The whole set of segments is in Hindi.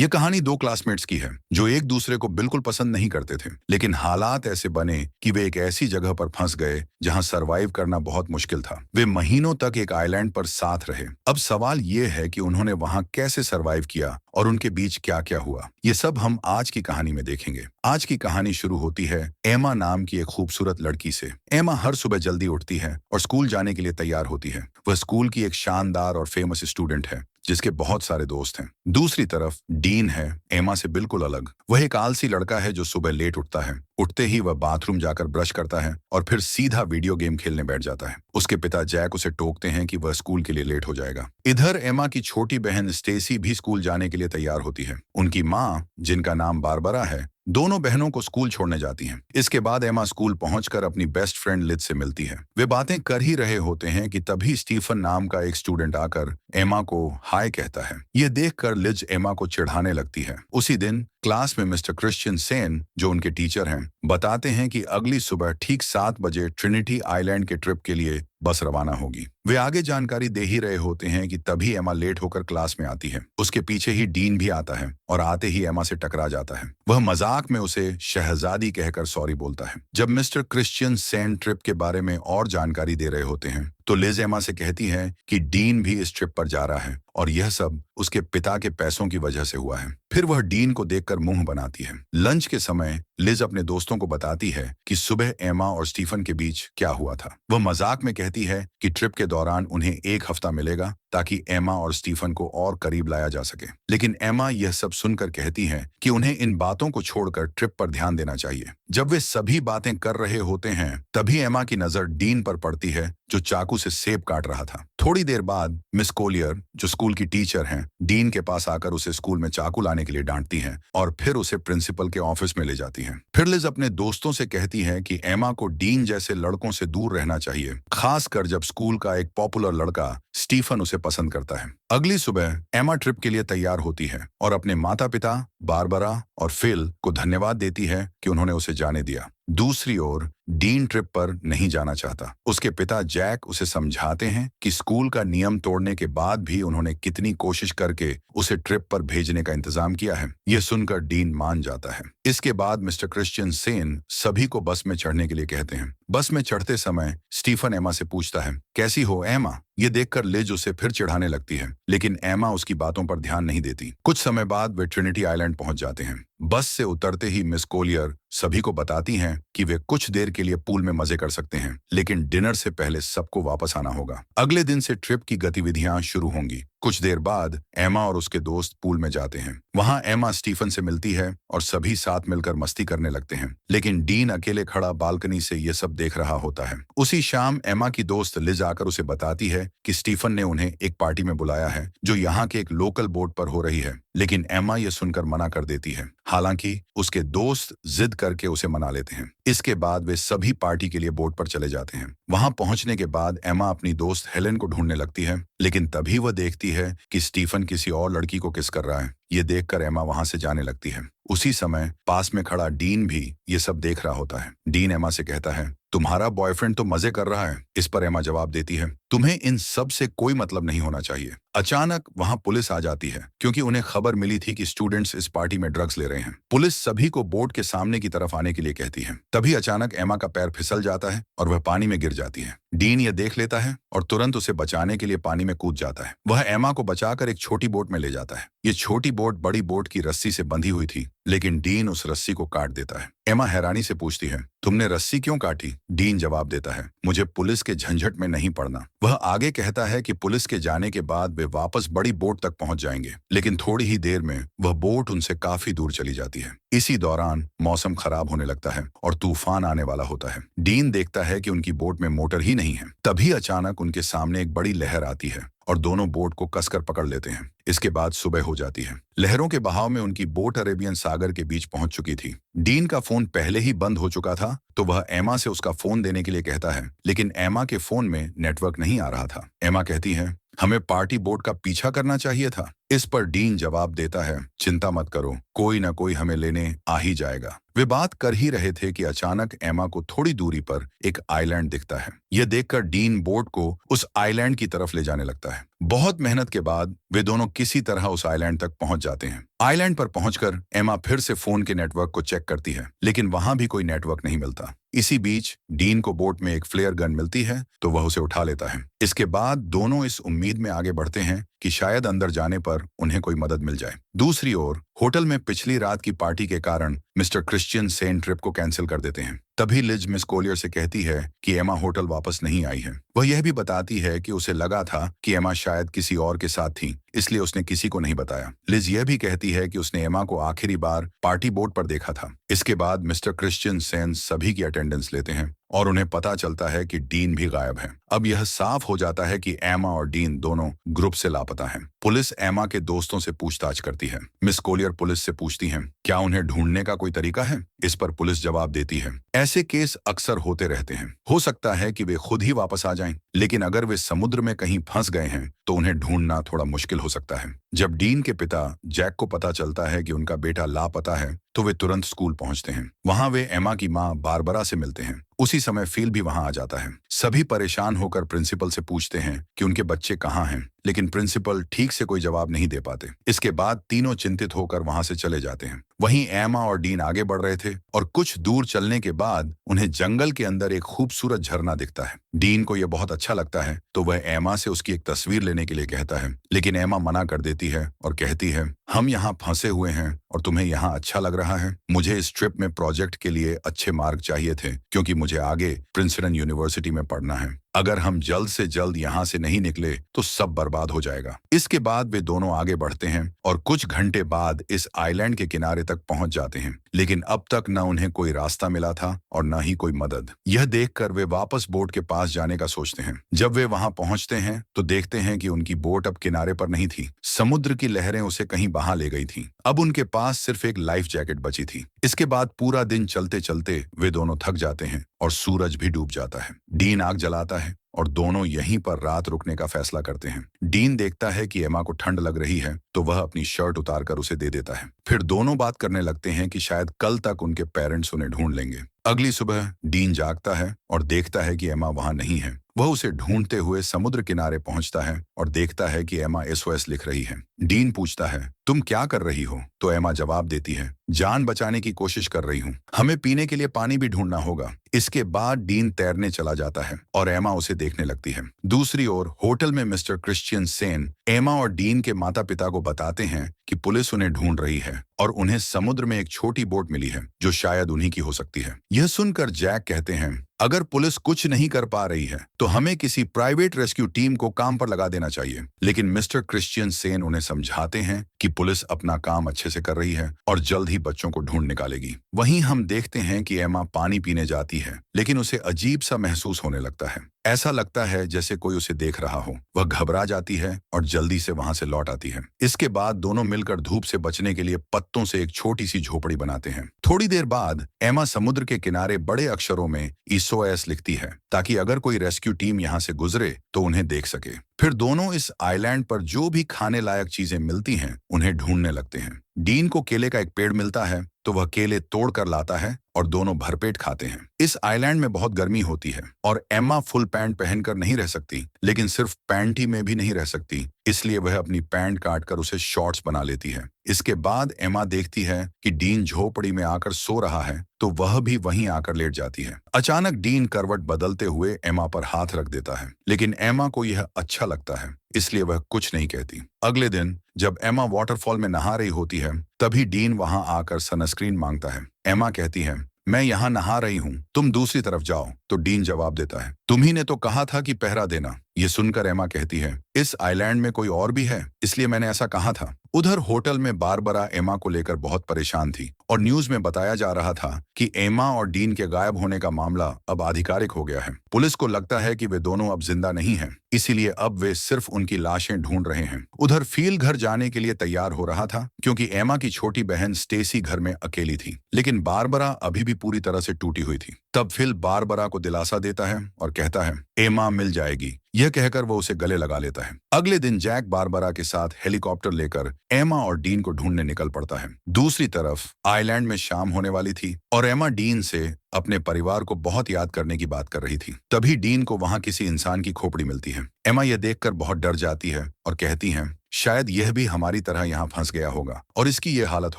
ये कहानी दो क्लासमेट्स की है जो एक दूसरे को बिल्कुल पसंद नहीं करते थे, लेकिन हालात ऐसे बने कि वे एक ऐसी जगह पर फंस गए जहां सरवाइव करना बहुत मुश्किल था। वे महीनों तक एक आइलैंड पर साथ रहे। अब सवाल ये है कि उन्होंने वहां कैसे सरवाइव किया और उनके बीच क्या क्या हुआ। ये सब हम आज की कहानी में देखेंगे। आज की कहानी शुरू होती है एमा नाम की एक खूबसूरत लड़की से। एमा हर सुबह जल्दी उठती है और स्कूल जाने के लिए तैयार होती है। वह स्कूल की एक शानदार और फेमस स्टूडेंट है जिसके बहुत सारे दोस्त हैं। दूसरी तरफ डीन है, एमा से बिल्कुल अलग। वह एक आलसी लड़का है जो सुबह लेट उठता है। उठते ही वह बाथरूम जाकर ब्रश करता है और फिर सीधा वीडियो गेम खेलने बैठ जाता है। उसके पिता जैक उसे टोकते हैं कि वह स्कूल के लिए लेट हो जाएगा। इधर एमा की छोटी बहन स्टेसी भी स्कूल जाने के लिए तैयार होती है। उनकी माँ, जिनका नाम बारबरा है, दोनों बहनों को स्कूल छोड़ने जाती हैं। इसके बाद एमा स्कूल पहुंचकर अपनी बेस्ट फ्रेंड लिज से मिलती है। वे बातें कर ही रहे होते हैं कि तभी स्टीफन नाम का एक स्टूडेंट आकर एमा को हाय कहता है। ये देखकर लिज एमा को चिढ़ाने लगती है। उसी दिन क्लास में मिस्टर क्रिश्चियन सेन, जो उनके टीचर हैं, बताते हैं कि अगली सुबह ठीक 7 बजे ट्रिनिटी आइलैंड के ट्रिप के लिए बस रवाना होगी। वे आगे जानकारी दे ही रहे होते हैं कि तभी एमा लेट होकर क्लास में आती है। उसके पीछे ही डीन भी आता है और आते ही एमा से टकरा जाता है। वह मजाक में उसे शहजादी कहकर सॉरी बोलता है। जब मिस्टर क्रिश्चियन सेन ट्रिप के बारे में और जानकारी दे रहे होते हैं तो लिज एमा से कहती है कि डीन भी इस ट्रिप पर जा रहा है और यह सब उसके पिता के पैसों की वजह से हुआ है। फिर वह डीन को देखकर मुंह बनाती है। लंच के समय लिज अपने दोस्तों को बताती है कि सुबह एमा और स्टीफन के बीच क्या हुआ था। वह मजाक में कहती है कि ट्रिप के दौरान उन्हें 1 हफ्ता मिलेगा ताकि एमा और स्टीफन को और करीब लाया जा सके। लेकिन एमा यह सब सुनकर कहती है कि उन्हें इन बातों को छोड़कर ट्रिप पर ध्यान देना चाहिए। जब वे सभी बातें कर रहे होते हैं तभी एमा की नजर डीन पर पड़ती है जो चाकू से सेब काट रहा था। थोड़ी देर बाद मिस कोलियर, जो स्कूल की टीचर हैं, डीन के पास आकर उसे स्कूल में चाकू लाने के लिए डांटती हैं और फिर उसे प्रिंसिपल के ऑफिस में ले जाती हैं। फिर लिज अपने दोस्तों से कहती है कि एमा को डीन जैसे लड़कों से दूर रहना चाहिए, खासकर जब स्कूल का एक पॉपुलर लड़का स्टीफन उसे पसंद करता है। अगली सुबह एमा ट्रिप के लिए तैयार होती है और अपने माता पिता बारबरा और फिल को धन्यवाद देती है कि उन्होंने उसे जाने दिया। दूसरी ओर डीन ट्रिप पर नहीं जाना चाहता। उसके पिता जैक उसे समझाते हैं कि स्कूल का नियम तोड़ने के बाद भी उन्होंने कितनी कोशिश करके उसे ट्रिप पर भेजने का इंतजाम किया है। यह सुनकर डीन मान जाता है। इसके बाद मिस्टर क्रिश्चियन सेन सभी को बस में चढ़ने के लिए कहते हैं। बस में चढ़ते समय स्टीफन एमा से पूछता है, कैसी हो एमा? ये देखकर लिज उसे फिर चिढ़ाने लगती है, लेकिन एमा उसकी बातों पर ध्यान नहीं देती। कुछ समय बाद वे ट्रिनिटी आइलैंड पहुंच जाते हैं। बस से उतरते ही मिस कोलियर सभी को बताती हैं कि वे कुछ देर के लिए पूल में मजे कर सकते हैं, लेकिन डिनर से पहले सबको वापस आना होगा। अगले दिन से ट्रिप की गतिविधियां शुरू होंगी। कुछ देर बाद एमा और उसके दोस्त पूल में जाते हैं। वहां एमा स्टीफन से मिलती है और सभी साथ मिलकर मस्ती करने लगते हैं, लेकिन डीन अकेले खड़ा बालकनी से ये सब देख रहा होता है। उसी शाम एमा की दोस्त लिज आकर उसे बताती है कि स्टीफन ने उन्हें एक पार्टी में बुलाया है जो यहाँ के एक लोकल बोट पर हो रही है, लेकिन एमा ये सुनकर मना कर देती है। हालांकि उसके दोस्त जिद करके उसे मना लेते हैं। इसके बाद वे सभी पार्टी के लिए बोट पर चले जाते हैं। वहां पहुंचने के बाद एमा अपनी दोस्त हेलेन को ढूंढने लगती है, लेकिन तभी वह देखती है कि स्टीफन किसी और लड़की को किस कर रहा है। ये देखकर एमा वहां से जाने लगती है। उसी समय पास में खड़ा डीन भी ये सब देख रहा होता है। डीन एमा से कहता है, तुम्हारा बॉयफ्रेंड तो मजे कर रहा है। इस पर एमा जवाब देती है, तुम्हें इन सब से कोई मतलब नहीं होना चाहिए। अचानक वहां पुलिस आ जाती है क्योंकि उन्हें खबर मिली थी कि स्टूडेंट्स इस पार्टी में ड्रग्स ले रहे हैं। पुलिस सभी को बोट के सामने की तरफ आने के लिए कहती है। तभी अचानक एमा का पैर फिसल जाता है और वह पानी में गिर जाती है। डीन यह देख लेता है और तुरंत उसे बचाने के लिए पानी में कूद जाता है। वह एमा को बचाकर एक छोटी बोट में ले जाता है। ये छोटी बोट बड़ी बोट की रस्सी से बंधी हुई थी, लेकिन डीन उस रस्सी को काट देता है। एमा हैरानी से पूछती है, तुमने रस्सी क्यों काटी? डीन जवाब देता है, मुझे पुलिस के झंझट में नहीं पड़ना। वह आगे कहता है कि पुलिस के जाने के बाद वे वापस बड़ी बोट तक पहुंच जाएंगे, लेकिन थोड़ी ही देर में वह बोट उनसे काफी दूर चली जाती है। इसी दौरान मौसम खराब होने लगता है और तूफान आने वाला होता है। डीन देखता है कि उनकी बोट में मोटर ही नहीं है। तभी अचानक उनके सामने एक बड़ी लहर आती है और दोनों बोट को कसकर पकड़ लेते हैं। इसके बाद सुबह हो जाती है। लहरों के बहाव में उनकी बोट अरेबियन सागर के बीच पहुंच चुकी थी। डीन का फोन पहले ही बंद हो चुका था, तो वह एमा से उसका फोन देने के लिए कहता है, लेकिन एमा के फोन में नेटवर्क नहीं आ रहा था। एमा कहती है, हमें पार्टी बोट का पीछा करना चाहिए था। इस पर डीन जवाब देता है, चिंता मत करो, कोई ना कोई हमें लेने आ ही जाएगा। वे बात कर ही रहे थे कि अचानक एमा को थोड़ी दूरी पर एक आइलैंड दिखता है। यह देखकर डीन बोट को उस आइलैंड की तरफ ले जाने लगता है। बहुत मेहनत के बाद वे दोनों किसी तरह उस आइलैंड तक पहुंच जाते हैं। आइलैंड पर पहुंचकर एमा फिर से फोन के नेटवर्क को चेक करती है, लेकिन वहां भी कोई नेटवर्क नहीं मिलता। इसी बीच डीन को बोट में एक फ्लेयर गन मिलती है, तो वह उसे उठा लेता है। इसके बाद दोनों इस उम्मीद में आगे बढ़ते हैं कि शायद अंदर जाने पर उन्हें कोई मदद मिल जाए। दूसरी ओर होटल में पिछली रात की पार्टी के कारण मिस्टर क्रिश्चियन सेन ट्रिप को कैंसिल कर देते हैं। तभी लिज मिस कोलियर से कहती है कि एमा होटल वापस नहीं आई है। वह यह भी बताती है कि उसे लगा था कि एमा शायद किसी और के साथ थी, इसलिए उसने किसी को नहीं बताया। लिज यह भी कहती है कि उसने एमा को आखिरी बार पार्टी बोट पर देखा था। इसके बाद मिस्टर क्रिश्चियन सेन सभी की अटेंडेंस लेते हैं और उन्हें पता चलता है कि डीन भी गायब है। अब यह साफ हो जाता है कि एमा और डीन दोनों ग्रुप से लापता हैं। पुलिस एमा के दोस्तों से पूछताछ करती है। मिस कोलियर पुलिस से पूछती हैं, क्या उन्हें ढूंढने का कोई तरीका है? इस पर पुलिस जवाब देती है, ऐसे केस अक्सर होते रहते हैं। हो सकता है कि वे खुद ही वापस आ जाएं, लेकिन अगर वे समुद्र में कहीं फंस गए हैं तो उन्हें ढूंढना थोड़ा मुश्किल हो सकता है। जब डीन के पिता जैक को पता चलता है कि उनका बेटा लापता है, तो वे तुरंत स्कूल पहुंचते हैं। वहां वे एमा की मां बारबरा से मिलते हैं। उसी समय फील भी वहां आ जाता है। सभी परेशान होकर प्रिंसिपल से पूछते हैं कि उनके बच्चे कहाँ हैं, लेकिन प्रिंसिपल ठीक से कोई जवाब नहीं दे पाते। इसके बाद तीनों चिंतित होकर वहां से चले जाते हैं। वहीं एमा और डीन आगे बढ़ रहे थे और कुछ दूर चलने के बाद उन्हें जंगल के अंदर एक खूबसूरत झरना दिखता है। डीन को यह बहुत अच्छा लगता है, तो वह एमा से उसकी एक तस्वीर लेने के लिए कहता है, लेकिन एमा मना कर देती है और कहती है, हम यहाँ फंसे हुए हैं और तुम्हें यहाँ अच्छा लग रहा है। मुझे इस ट्रिप में प्रोजेक्ट के लिए अच्छे मार्क चाहिए थे, क्योंकि मुझे आगे प्रिंसटन यूनिवर्सिटी में पढ़ना है। अगर हम जल्द से जल्द यहाँ से नहीं निकले तो सब बर्बाद हो जाएगा। इसके बाद वे दोनों आगे बढ़ते हैं और कुछ घंटे बाद इस आइलैंड के किनारे तक पहुंच जाते हैं, लेकिन अब तक न उन्हें कोई रास्ता मिला था और न ही कोई मदद। यह देखकर वे वापस बोट के पास जाने का सोचते हैं। जब वे वहां पहुंचते हैं तो देखते हैं कि उनकी बोट अब किनारे पर नहीं थी। समुद्र की लहरें उसे कहीं बहा ले गई थीं। अब उनके पास सिर्फ एक लाइफ जैकेट बची थी। इसके बाद पूरा दिन चलते चलते वे दोनों थक जाते हैं और सूरज भी डूब जाता है। डीन आग जलाता है और दोनों यहीं पर रात रुकने का फैसला करते हैं। डीन देखता है कि एमा को ठंड लग रही है, तो वह अपनी शर्ट उतारकर उसे दे देता है। फिर दोनों बात करने लगते हैं कि शायद कल तक उनके पेरेंट्स उन्हें ढूंढ लेंगे। अगली सुबह डीन जागता है और देखता है कि एमा वहां नहीं है। वह उसे ढूंढते हुए समुद्र किनारे पहुंचता है और देखता है कि एमा SOS लिख रही है। डीन पूछता है, तुम क्या कर रही हो? तो एमा जवाब देती है, जान बचाने की कोशिश कर रही हूँ, हमें पीने के लिए पानी भी ढूंढना होगा। इसके बाद डीन तैरने चला जाता है और एमा उसे देखने लगती है। दूसरी ओर होटल में मिस्टर क्रिश्चियन सेन एमा और डीन के माता पिता को बताते हैं कि पुलिस उन्हें ढूंढ रही है और उन्हें समुद्र में एक छोटी बोट मिली है जो शायद उन्हीं की हो सकती है। यह सुनकर जैक कहते हैं, अगर पुलिस कुछ नहीं कर पा रही है तो हमें किसी प्राइवेट रेस्क्यू टीम को काम पर लगा देना चाहिए। लेकिन मिस्टर क्रिश्चियन सेन उन्हें समझाते हैं कि पुलिस अपना काम अच्छे से कर रही है और जल्द ही बच्चों को ढूंढ निकालेगी। वहीं हम देखते हैं कि एमा पानी पीने जाती है, लेकिन उसे अजीब सा महसूस होने लगता है। ऐसा लगता है जैसे कोई उसे देख रहा हो। वह घबरा जाती है और जल्दी से वहां से लौट आती है। इसके बाद दोनों मिलकर धूप से बचने के लिए पत्तों से एक छोटी सी झोपड़ी बनाते हैं। थोड़ी देर बाद एमा समुद्र के किनारे बड़े अक्षरों में SOS लिखती है, ताकि अगर कोई रेस्क्यू टीम यहाँ से गुजरे तो उन्हें देख सके। फिर दोनों इस आइलैंड पर जो भी खाने लायक चीजें मिलती हैं उन्हें ढूंढने लगते हैं। डीन को केले का एक पेड़ मिलता है, तो वह केले तोड़ कर लाता है और दोनों भरपेट खाते हैं। इस आइलैंड में बहुत गर्मी होती है और एमा फुल पैंट पहनकर नहीं रह सकती, लेकिन सिर्फ पैंट ही में भी नहीं रह सकती, इसलिए वह अपनी पैंट काटकर उसे शॉर्ट्स बना लेती है। इसके बाद एमा देखती है कि डीन झोपड़ी में आकर सो रहा है, तो वह भी वहीं आकर लेट जाती है। अचानक डीन करवट बदलते हुए एमा पर हाथ रख देता है, लेकिन एमा को यह अच्छा लगता है, इसलिए वह कुछ नहीं कहती। अगले दिन जब एमा वाटरफॉल में नहा रही होती है, तभी डीन वहां आकर सनस्क्रीन मांगता है। एमा कहती है, मैं यहाँ नहा रही हूँ, तुम दूसरी तरफ जाओ। तो डीन जवाब देता है, तुम्ही ने तो कहा था कि पहरा देना। ये सुनकर एमा कहती है, इस आइलैंड में कोई और भी है, इसलिए मैंने ऐसा कहा था। उधर होटल में बारबरा एमा को लेकर बहुत परेशान थी और न्यूज में बताया जा रहा था कि एमा और डीन के गायब होने का मामला अब आधिकारिक हो गया है। पुलिस को लगता है कि वे दोनों अब जिंदा नहीं हैं, इसीलिए अब वे सिर्फ उनकी लाशें ढूंढ रहे हैं। उधर फील घर जाने के लिए तैयार हो रहा था, क्योंकि एमा की छोटी बहन स्टेसी घर में अकेली थी, लेकिन बारबरा अभी भी पूरी तरह से टूटी हुई थी। तब फिल बारबरा को दिलासा देता है और कहता है एमा मिल जाएगी। यह कहकर वो उसे गले लगा लेता है। अगले दिन जैक बारबरा के साथ हेलीकॉप्टर लेकर एमा और डीन को ढूंढने निकल पड़ता है। दूसरी तरफ आइलैंड में शाम होने वाली थी और एमा डीन से अपने परिवार को बहुत याद करने की बात कर रही थी। तभी डीन को वहां किसी इंसान की खोपड़ी मिलती है। एमा यह देखकर बहुत डर जाती है और कहती है शायद यह भी हमारी तरह यहाँ फंस गया होगा और इसकी ये हालत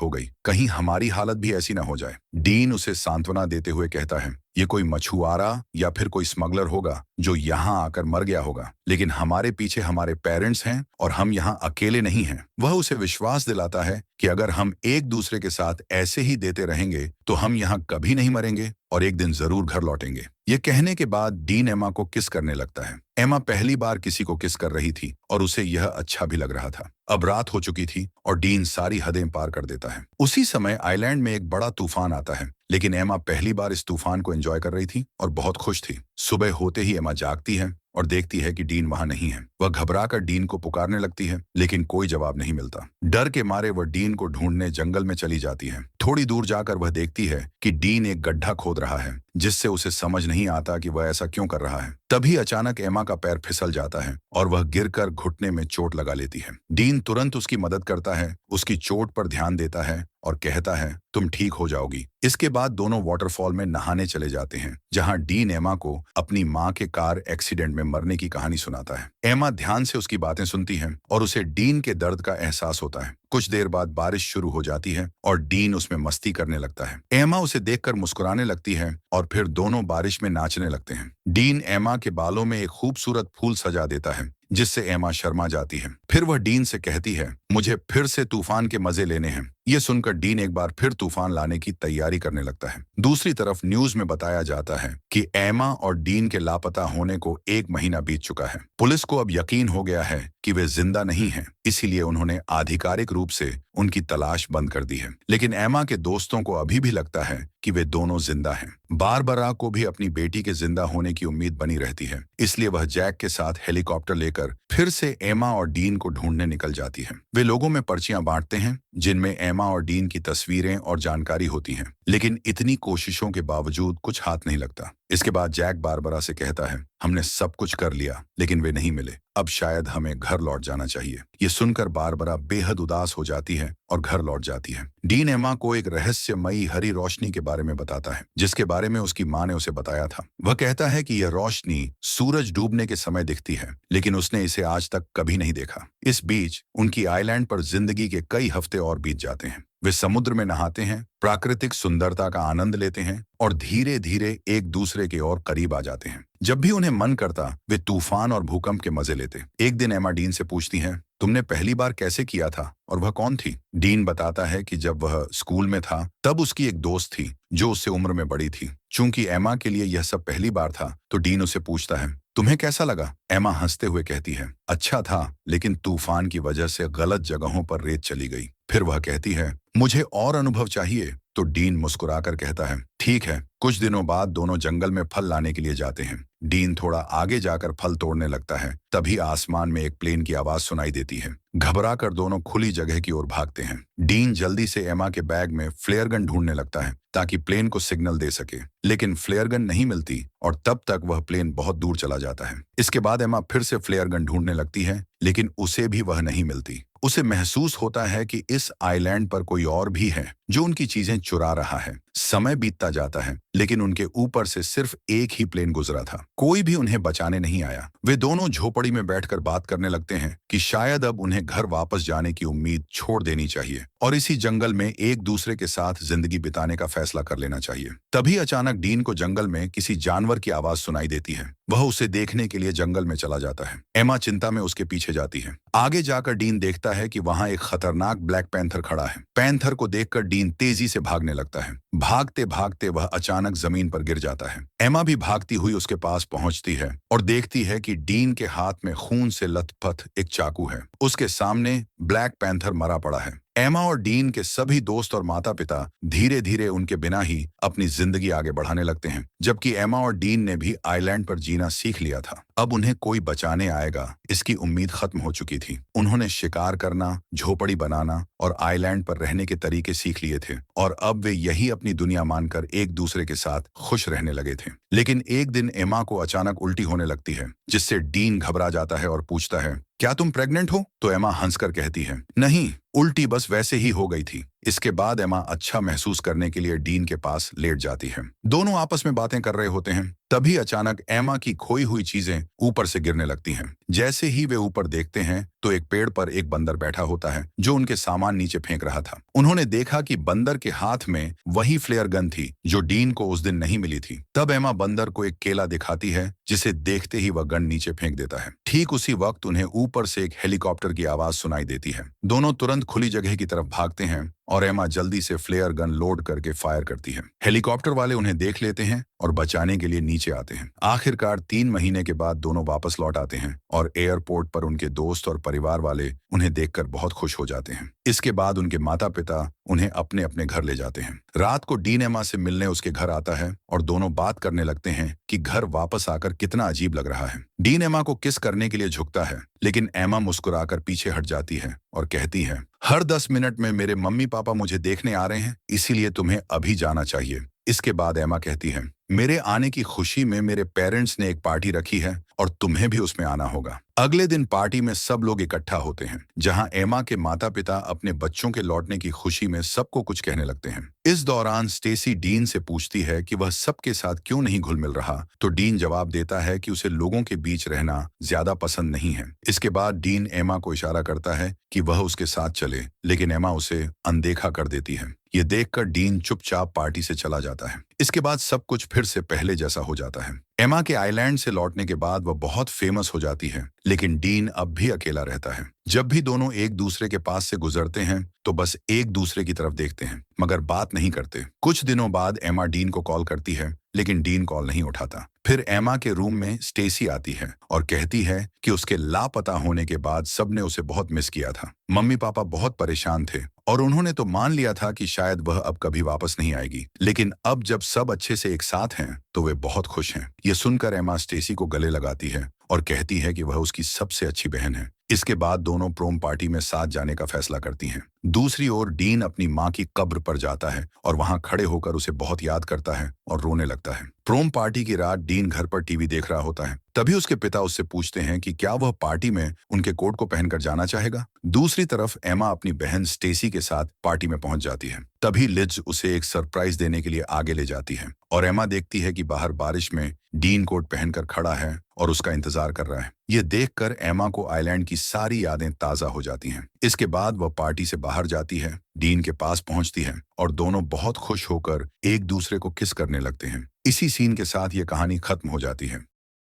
हो गई, कहीं हमारी हालत भी ऐसी ना हो जाए। डीन उसे सांत्वना देते हुए कहता है ये कोई मछुआरा या फिर कोई स्मगलर होगा जो यहाँ आकर मर गया होगा, लेकिन हमारे पीछे हमारे पेरेंट्स हैं और हम यहाँ अकेले नहीं हैं। वह उसे विश्वास दिलाता है कि अगर हम एक दूसरे के साथ ऐसे ही देते रहेंगे तो हम यहाँ कभी नहीं मरेंगे और एक दिन जरूर घर लौटेंगे। ये कहने के बाद डीन एमा को किस करने लगता है। एमा पहली बार किसी को किस कर रही थी और उसे यह अच्छा भी लग रहा था। अब रात हो चुकी थी और डीन सारी हदें पार कर देता है। उसी समय आइलैंड में एक बड़ा तूफान आता है, लेकिन एमा पहली बार इस तूफान को एंजॉय कर रही थी और बहुत खुश थी। सुबह होते ही एमा जागती है और देखती है कि डीन वहां नहीं है। वह घबराकर डीन को पुकारने लगती है, लेकिन कोई जवाब नहीं मिलता। डर के मारे वह डीन को ढूंढने जंगल में चली जाती है। थोड़ी दूर जाकर वह देखती है कि डीन एक गड्ढा खोद रहा है, जिससे उसे समझ नहीं आता कि वह ऐसा क्यों कर रहा है। तभी अचानक एमा का पैर फिसल जाता है और वह गिरकर घुटने में चोट लगा लेती है। डीन तुरंत उसकी मदद करता है, उसकी चोट पर ध्यान देता है और कहता है तुम ठीक हो जाओगी। इसके बाद दोनों वाटरफॉल में नहाने चले जाते हैं, जहां डीन एमा को अपनी मां के कार एक्सीडेंट में मरने की कहानी सुनाता है। एमा ध्यान से उसकी बातें सुनती है और उसे डीन के दर्द का एहसास होता है। कुछ देर बाद बारिश शुरू हो जाती है और डीन उसमें मस्ती करने लगता है। एमा उसे देखकर मुस्कुराने लगती है और फिर दोनों बारिश में नाचने लगते हैं। डीन एमा के बालों में एक खूबसूरत फूल सजा देता है, जिससे एमा शर्मा जाती है। फिर वह डीन से कहती है मुझे फिर से तूफान के मजे लेने हैं। यह सुनकर डीन एक बार फिर तूफान लाने की तैयारी करने लगता है। दूसरी तरफ न्यूज में बताया जाता है कि एमा और डीन के लापता होने को 1 महीना बीत चुका है। पुलिस को अब यकीन हो गया है कि वे जिंदा नहीं हैं, इसीलिए उन्होंने आधिकारिक रूप से उनकी तलाश बंद कर दी है। लेकिन एमा के दोस्तों को अभी भी लगता है कि वे दोनों जिंदा हैं। बारबरा को भी अपनी बेटी के जिंदा होने की उम्मीद बनी रहती है, इसलिए वह जैक के साथ हेलीकॉप्टर लेकर फिर से एमा और डीन को ढूंढने निकल जाती है। वे लोगों में पर्चियां बांटते हैं, जिनमें एमा और डीन की तस्वीरें और जानकारी होती हैं, लेकिन इतनी कोशिशों के बावजूद कुछ हाथ नहीं लगता। इसके बाद जैक बारबरा से कहता है हमने सब कुछ कर लिया, लेकिन वे नहीं मिले। अब शायद हमें घर लौट जाना चाहिए। ये सुनकर बारबरा बेहद उदास हो जाती है और घर लौट जाती है। डीन एमा को एक रहस्यमयी हरी रोशनी के बारे में बताता है, जिसके बारे में उसकी मां ने उसे बताया था। वह कहता है कि यह रोशनी सूरज डूबने के समय दिखती है, लेकिन उसने इसे आज तक कभी नहीं देखा। इस बीच उनकी आइलैंड पर जिंदगी के कई हफ्ते और बीत जाते हैं। वे समुद्र में नहाते हैं, प्राकृतिक सुंदरता का आनंद लेते हैं और धीरे धीरे एक दूसरे के और करीब आ जाते हैं। जब भी उन्हें मन करता वे तूफान और भूकंप के मजे लेते। एक दिन एमा डीन से पूछती है तुमने पहली बार कैसे किया था और वह कौन थी? डीन बताता है कि जब वह स्कूल में था तब उसकी एक दोस्त थी जो उससे उम्र में बड़ी थी। चूंकि एमा के लिए यह सब पहली बार था तो डीन उसे पूछता है तुम्हें कैसा लगा? एमा हंसते हुए कहती है अच्छा था, लेकिन तूफान की वजह से गलत जगहों पर रेत चली गई। फिर वह कहती है मुझे और अनुभव चाहिए। तो डीन मुस्कुराकर कहता है ठीक है। कुछ दिनों बाद दोनों जंगल में फल लाने के लिए जाते हैं। डीन थोड़ा आगे जाकर फल तोड़ने लगता है, तभी आसमान में एक प्लेन की आवाज सुनाई देती है। घबराकर दोनों खुली जगह की ओर भागते हैं। डीन जल्दी से एमा के बैग में फ्लेयर गन ढूंढने लगता है ताकि प्लेन को सिग्नल दे सके, लेकिन फ्लेयर गन नहीं मिलती और तब तक वह प्लेन बहुत दूर चला जाता है। इसके बाद एमा फिर से फ्लेयर गन ढूंढने लगती है, लेकिन उसे भी वह नहीं मिलती। उसे महसूस होता है कि इस आइलैंड पर कोई और भी है जो उनकी चीजें चुरा रहा है। समय बीतता जाता है, लेकिन उनके ऊपर से सिर्फ एक ही प्लेन गुजरा था। कोई भी उन्हें बचाने नहीं आया। वे दोनों झोपड़ी में बैठकर बात करने लगते हैं कि शायद अब उन्हें घर वापस जाने की उम्मीद छोड़ देनी चाहिए और इसी जंगल में एक दूसरे के साथ जिंदगी बिताने का फैसला कर लेना चाहिए। तभी अचानक डीन को जंगल में किसी जानवर की आवाज सुनाई देती है। वह उसे देखने के लिए जंगल में चला जाता है। एमा चिंता में उसके पीछे जाती है। आगे जाकर डीन देखता है कि वहां एक खतरनाक ब्लैक पैंथर खड़ा है। पैंथर को देखकर डीन तेजी से भागने लगता है। भागते भागते वह अचानक जमीन पर गिर जाता है। एमा भी भागती हुई उसके पास पहुंचती है और देखती है कि डीन के हाथ में खून से लथपथ एक चाकू है। उसके सामने ब्लैक पैंथर मरा पड़ा है एमा और डीन के सभी दोस्त और माता पिता धीरे धीरे उनके बिना ही अपनी जिंदगी आगे बढ़ाने लगते हैं, जबकि एमा और डीन ने भी आइलैंड पर जीना सीख लिया था। अब उन्हें कोई बचाने आएगा इसकी उम्मीद खत्म हो चुकी थी। उन्होंने शिकार करना, झोपड़ी बनाना और आइलैंड पर रहने के तरीके सीख लिए थे और अब वे यही अपनी दुनिया मानकर एक दूसरे के साथ खुश रहने लगे थे। लेकिन एक दिन एमा को अचानक उल्टी होने लगती है, जिससे डीन घबरा जाता है और पूछता है, क्या तुम प्रेग्नेंट हो? तो एमा हंसकर कहती है, नहीं, उल्टी बस वैसे ही हो गई थी। इसके बाद एमा अच्छा महसूस करने के लिए डीन के पास लेट जाती है। दोनों आपस में बातें कर रहे होते हैं। तभी अचानक एमा की खोई हुई चीजें ऊपर से गिरने लगती हैं। जैसे ही वे ऊपर देखते हैं तो एक पेड़ पर एक बंदर बैठा होता है जो उनके सामान नीचे फेंक रहा था। उन्होंने देखा कि बंदर के हाथ में वही फ्लेयर गन थी जो डीन को उस दिन नहीं मिली थी। तब एमा बंदर को एक केला दिखाती है, जिसे देखते ही वह गन नीचे फेंक देता है। ठीक उसी वक्त उन्हें ऊपर से एक हेलीकॉप्टर की आवाज सुनाई देती है। दोनों तुरंत खुली जगह की तरफ भागते हैं और एमा जल्दी से फ्लेयर गन लोड करके फायर करती है। हेलीकॉप्टर वाले उन्हें देख लेते हैं और बचाने के लिए नीचे आते हैं। आखिरकार 3 महीने के बाद दोनों वापस लौट आते हैं और एयरपोर्ट पर उनके दोस्त और परिवार वाले उन्हें देखकर बहुत खुश हो जाते हैं। इसके बाद उनके माता पिता उन्हें अपने अपने घर ले जाते हैं। रात को डीन एमा से मिलने उसके घर आता है और दोनों बात करने लगते हैं कि घर वापस आकर कितना अजीब लग रहा है। डीन एमा को किस करने के लिए झुकता है, लेकिन एमा मुस्कुराकर पीछे हट जाती है और कहती है, हर 10 मिनट में मेरे मम्मी पापा मुझे देखने आ रहे हैं, इसीलिए तुम्हें अभी जाना चाहिए। इसके बाद एमा कहती है, मेरे आने की खुशी में मेरे पेरेंट्स ने एक पार्टी रखी है और तुम्हें भी उसमें आना होगा। अगले दिन पार्टी में सब लोग इकट्ठा होते हैं, जहां एमा के माता पिता अपने बच्चों के लौटने की खुशी में सबको कुछ कहने लगते हैं। इस दौरान स्टेसी डीन से पूछती है कि वह सबके साथ क्यों नहीं घुल मिल रहा, तो डीन जवाब देता है कि उसे लोगों के बीच रहना ज्यादा पसंद नहीं है। इसके बाद डीन एमा को इशारा करता है कि वह उसके साथ चले, लेकिन एमा उसे अनदेखा कर देती है। ये देखकर डीन चुपचाप पार्टी से चला जाता है। इसके बाद सब कुछ फिर से पहले जैसा हो जाता है। एमा के आइलैंड से लौटने के बाद वह बहुत फेमस हो जाती है, लेकिन डीन अब भी अकेला रहता है। जब भी दोनों एक दूसरे के पास से गुजरते हैं तो बस एक दूसरे की तरफ देखते हैं, मगर बात नहीं करते। कुछ दिनों बाद एमा डीन को कॉल करती है, लेकिन डीन कॉल नहीं उठाता। फिर एमा के रूम में स्टेसी आती है और कहती है कि उसके लापता होने के बाद सबने उसे बहुत मिस किया था। मम्मी पापा बहुत परेशान थे और उन्होंने तो मान लिया था कि शायद वह अब कभी वापस नहीं आएगी, लेकिन अब जब सब अच्छे से एक साथ हैं तो वे बहुत खुश हैं। ये सुनकर एमा स्टेसी को गले लगाती है और कहती है कि वह उसकी सबसे अच्छी बहन है। इसके बाद दोनों प्रोम पार्टी में साथ जाने का फैसला करती हैं। दूसरी ओर डीन अपनी माँ की कब्र पर जाता है और वहां खड़े होकर उसे बहुत याद करता है और रोने लगता है। प्रोम पार्टी की रात डीन घर पर टीवी देख रहा होता है। तभी उसके पिता उससे पूछते हैं कि क्या वह पार्टी में उनके कोट को पहनकर जाना चाहेगा। दूसरी तरफ एमा अपनी बहन स्टेसी के साथ पार्टी में पहुंच जाती है। तभी लिज उसे एक सरप्राइज देने के लिए आगे ले जाती है और एमा देखती है कि बाहर बारिश में डीन कोट पहनकर खड़ा है और उसका इंतजार कर रहा है। ये देखकर एमा को आइलैंड की सारी यादें ताजा हो जाती हैं। इसके बाद वह पार्टी से बाहर जाती है, डीन के पास पहुंचती है और दोनों बहुत खुश होकर एक दूसरे को किस करने लगते हैं। इसी सीन के साथ ये कहानी खत्म हो जाती है।